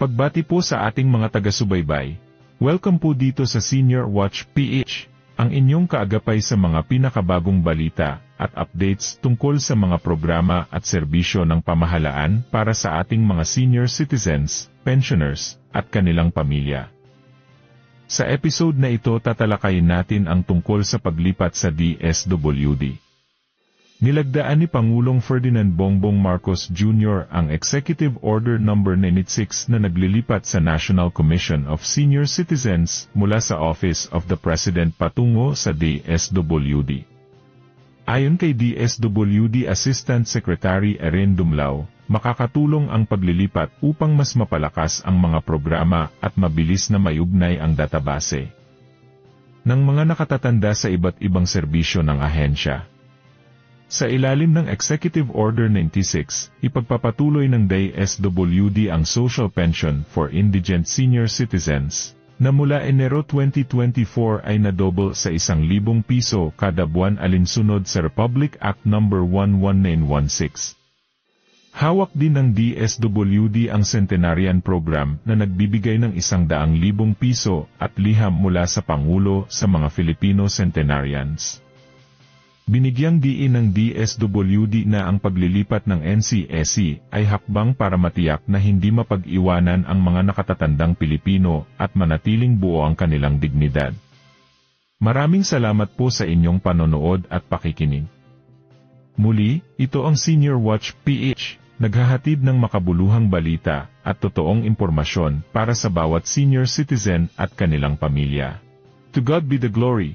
Pagbati po sa ating mga taga-subaybay. Welcome po dito sa Senior Watch PH, ang inyong kaagapay sa mga pinakabagong balita at updates tungkol sa mga programa at serbisyo ng pamahalaan para sa ating mga senior citizens, pensioners, at kanilang pamilya. Sa episode na ito tatalakayin natin ang tungkol sa paglipat sa DSWD. Nilagdaan ni Pangulong Ferdinand Bongbong Marcos Jr. ang Executive Order No. 96 na naglilipat sa National Commission of Senior Citizens mula sa Office of the President patungo sa DSWD. Ayon kay DSWD Assistant Secretary Erin Dumlao, makakatulong ang paglilipat upang mas mapalakas ang mga programa at mabilis na maiugnay ang database ng mga nakatatanda sa iba't ibang serbisyo ng ahensya. Sa ilalim ng Executive Order 96, ipagpapatuloy ng DSWD ang social pension for indigent senior citizens, na mula Enero 2024 ay nadouble sa 1,000 piso kada buwan alinsunod sa Republic Act No. 11916. Hawak din ng DSWD ang Centenarian Program na nagbibigay ng 100,000 piso at liham mula sa Pangulo sa mga Filipino centenarians. Binigyang diin ng DSWD na ang paglilipat ng NCSC ay hakbang para matiyak na hindi mapag-iwanan ang mga nakatatandang Pilipino at manatiling buo ang kanilang dignidad. Maraming salamat po sa inyong panonood at pakikinig. Muli, ito ang Senior Watch PH, naghahatid ng makabuluhang balita at totoong impormasyon para sa bawat senior citizen at kanilang pamilya. To God be the glory.